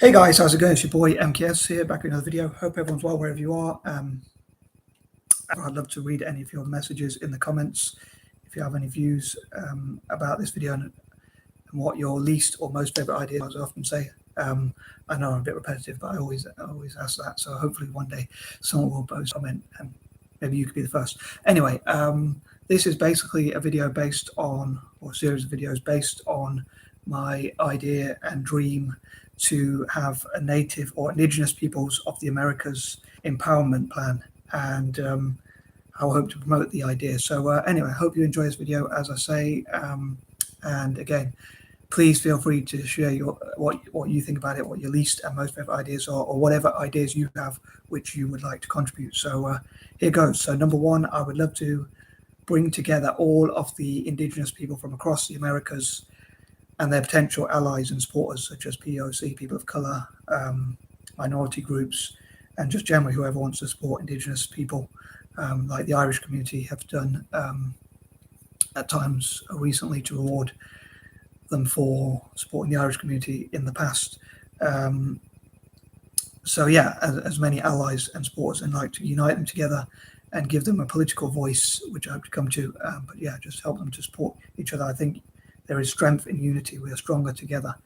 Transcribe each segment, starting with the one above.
Hey guys, how's it going? It's your boy M.K.S here, back with another video. Hope everyone's well wherever you are. I'd love to read any of your messages in the comments if you have any views about this video and what your least or most favorite ideas, as I often say. I know I'm a bit repetitive, but I always ask that. So hopefully one day someone will post a comment and maybe you could be the first. Anyway, this is basically a video based on, or a series of videos based on my idea and dream to have a native or indigenous peoples of the Americas empowerment plan, and I hope to promote the idea. So anyway, I hope you enjoy this video, as I say, and again, please feel free to share what you think about it, what your least and most favorite ideas are, or whatever ideas you have which you would like to contribute. So here goes. So number one, I would love to bring together all of the indigenous people from across the Americas and their potential allies and supporters, such as P.O.C people of colour, minority groups, and just generally whoever wants to support indigenous people, like the Irish community have done at times recently to reward them for supporting the Irish community in the past. So yeah, as many allies and supporters, and like to unite them together and give them a political voice, which I hope to come to. But yeah, just help them to support each other. I think there is strength in unity. We are stronger together.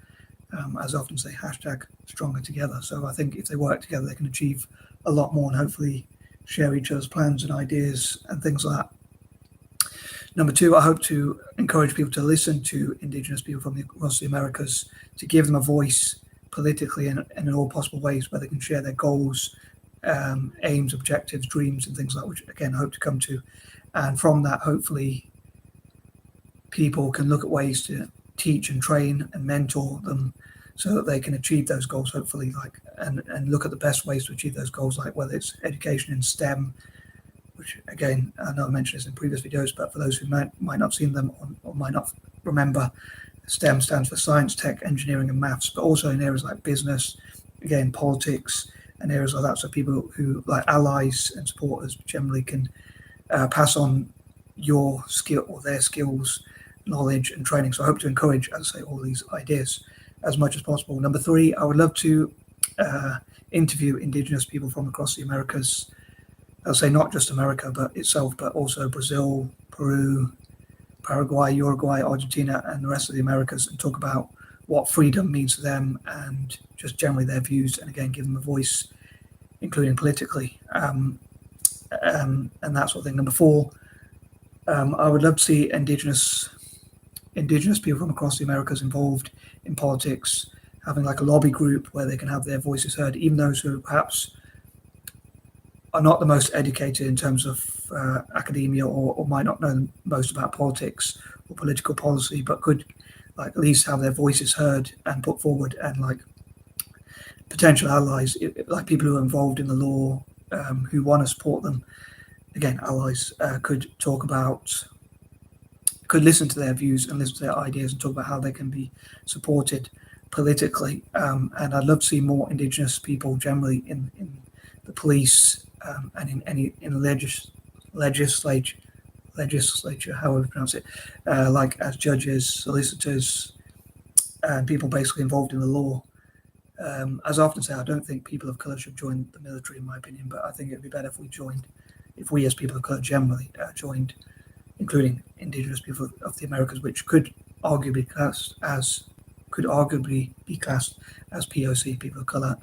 As I often say, hashtag stronger together. So I think if they work together, they can achieve a lot more and hopefully share each other's plans and ideas and things like that. Number two, I hope to encourage people to listen to indigenous people from across the Americas, to give them a voice politically and in all possible ways where they can share their goals, aims, objectives, dreams, and things like that, which again I hope to come to. And from that, hopefully, people can look at ways to teach and train and mentor them so that they can achieve those goals, hopefully, and look at the best ways to achieve those goals, like whether it's education in STEM, which again, I know I mentioned this in previous videos, but for those who might not have seen them or might not remember, STEM stands for science, tech, engineering, and maths, but also in areas like business, again, politics, and areas like that. So people who, like allies and supporters, generally can pass on your skill or their skills, knowledge, and training. So I hope to encourage, as I say, all these ideas as much as possible. Number three, I would love to interview indigenous people from across the Americas. I'll say not just America but itself, but also Brazil, Peru, Paraguay, Uruguay, Argentina, and the rest of the Americas, and talk about what freedom means to them and just generally their views, and again give them a voice, including politically, and that sort of thing. Number four, I would love to see indigenous people from across the Americas involved in politics, having like a lobby group where they can have their voices heard, even those who perhaps are not the most educated in terms of academia or might not know most about politics or political policy, but could like at least have their voices heard and put forward, and like potential allies, like people who are involved in the law, who want to support them. Again, allies could listen to their views and listen to their ideas and talk about how they can be supported politically. And I'd love to see more indigenous people generally in the police and in legislature, however you pronounce it, like as judges, solicitors, and people basically involved in the law. As I often say, I don't think people of colour should join the military, in my opinion, but I think it'd be better if we as people of colour generally joined, including indigenous people of the Americas, which could arguably be classed as P.O.C people of colour.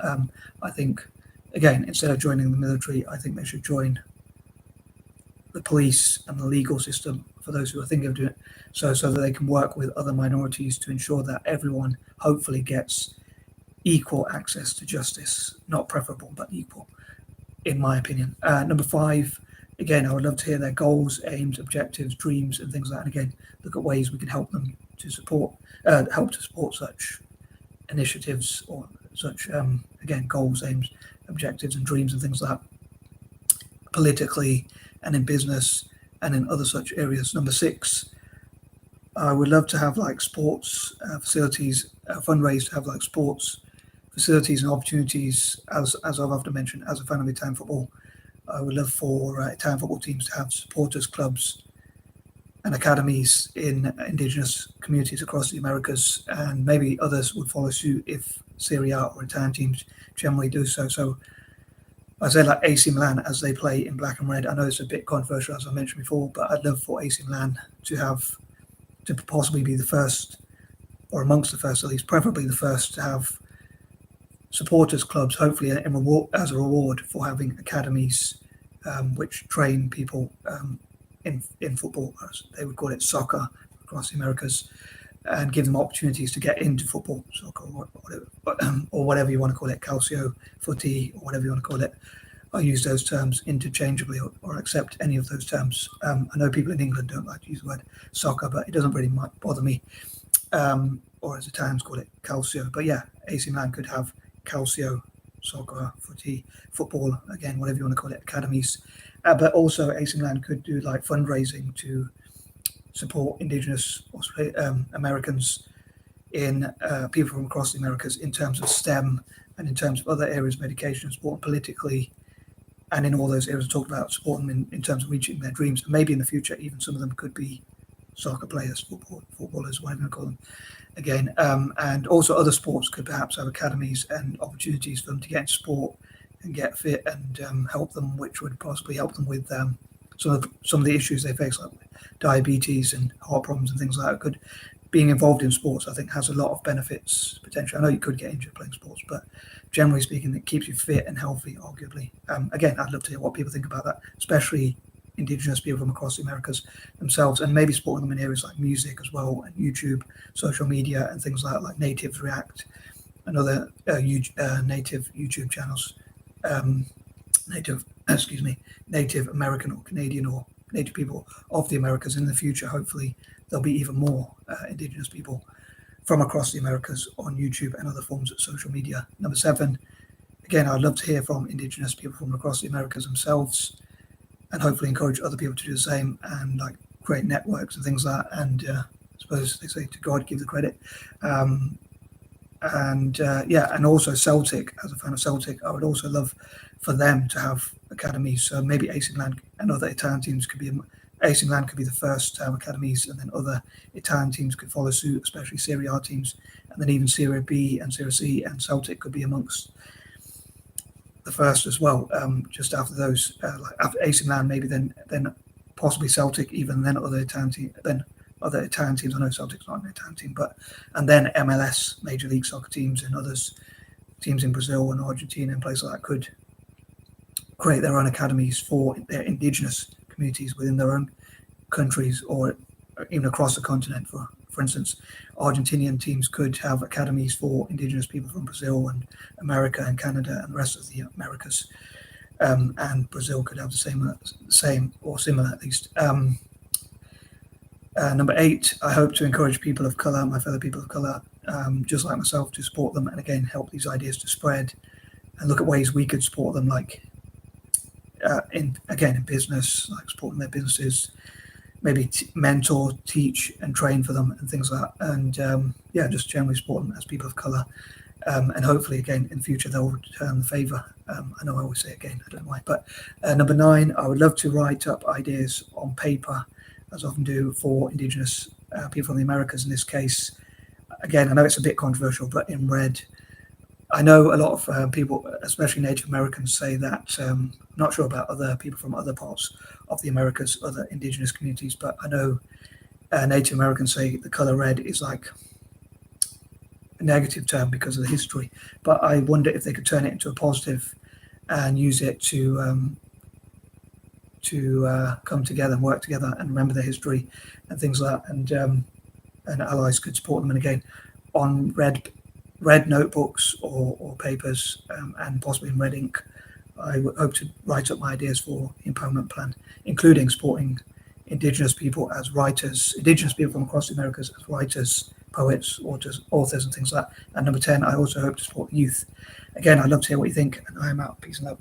I think, again, instead of joining the military, I think they should join the police and the legal system, for those who are thinking of doing it, so that they can work with other minorities to ensure that everyone hopefully gets equal access to justice, not preferable, but equal, in my opinion. Number five, again, I would love to hear their goals, aims, objectives, dreams, and things like that. And again, look at ways we can help them to support such initiatives, or such, again, goals, aims, objectives, and dreams, and things like that, politically and in business and in other such areas. Number six, I would love to have like sports facilities, fundraise to have like sports facilities and opportunities, as I've often mentioned, as a fan of Italian football. I would love for Italian football teams to have supporters clubs and academies in Indigenous communities across the Americas, and maybe others would follow suit if Serie or Italian teams generally do so. So I say like AC Milan as they play in black and red. I know it's a bit controversial, as I mentioned before, but I'd love for AC Milan to possibly be the first, or amongst the first at least, preferably the first to have supporters clubs, hopefully as a reward for having academies which train people in football, as they would call it, soccer across the Americas, and give them opportunities to get into football, soccer, or whatever you want to call it, calcio, footy, or whatever you want to call it. I use those terms interchangeably or accept any of those terms. I know people in England don't like to use the word soccer, but it doesn't really bother me. Or as Italians call it, calcio. But yeah, AC Milan could have calcio, soccer, footy, football, again, whatever you want to call it, academies. But also AC Milan could do like fundraising to support Indigenous Americans in people from across the Americas in terms of STEM and in terms of other areas of education and sport, politically, and in all those areas I talked about, support them in terms of reaching their dreams. And maybe in the future, even some of them could be soccer players, footballers, whatever you call them. Again, and also other sports could perhaps have academies and opportunities for them to get into sport and get fit and help them, which would possibly help them with some of the issues they face, like diabetes and heart problems and things like that. Being involved in sports, I think, has a lot of benefits potentially. I know you could get injured playing sports, but generally speaking, it keeps you fit and healthy, arguably. Again, I'd love to hear what people think about that, especially Indigenous people from across the Americas themselves, and maybe supporting them in areas like music as well, and YouTube, social media, and things like Natives React and other native YouTube channels. Native American or Canadian or Native people of the Americas. In the future, hopefully, there'll be even more Indigenous people from across the Americas on YouTube and other forms of social media. Number 7, again, I'd love to hear from Indigenous people from across the Americas themselves, and hopefully encourage other people to do the same and like create networks and things like that. And I suppose they say to God give the credit. And also Celtic, as a fan of Celtic, I would also love for them to have academies. So maybe AC Milan and other Italian teams could be, AC Milan could be the first to have academies, and then other Italian teams could follow suit, especially Serie A teams, and then even Serie B and Serie C and Celtic could be amongst the first as well. Just after those, like after AC Milan, maybe then possibly Celtic, even then other Italian teams. I know Celtic's not an Italian team, and then M.L.S, Major League Soccer teams, and others, teams in Brazil and Argentina and places like that could create their own academies for their Indigenous communities within their own countries, or even across the continent. For instance, Argentinian teams could have academies for Indigenous people from Brazil and America and Canada and the rest of the Americas, and Brazil could have the same or similar at least. Number 8, I hope to encourage people of colour, my fellow people of colour, just like myself, to support them and again help these ideas to spread and look at ways we could support them, like in business, like supporting their businesses, maybe mentor, teach and train for them and things like that. And just generally support them as people of colour. And hopefully, again, in the future, they'll return the favour. I know I always say again, I don't know why. But number 9, I would love to write up ideas on paper, as I often do, for Indigenous people from the Americas in this case. Again, I know it's a bit controversial, but in red. I know a lot of people, especially Native Americans, say that, I'm not sure about other people from other parts of the Americas, other Indigenous communities, but I know Native Americans say the colour red is like a negative term because of the history. But I wonder if they could turn it into a positive and use it to come together and work together and remember their history and things like that. And allies could support them. And again, on red notebooks or papers, and possibly in red ink, I would hope to write up my ideas for the empowerment plan, including supporting Indigenous people as writers, Indigenous people from across the Americas as writers, poets, authors and things like that. And number 10, I also hope to support youth. Again, I'd love to hear what you think, and I am out. Peace and love.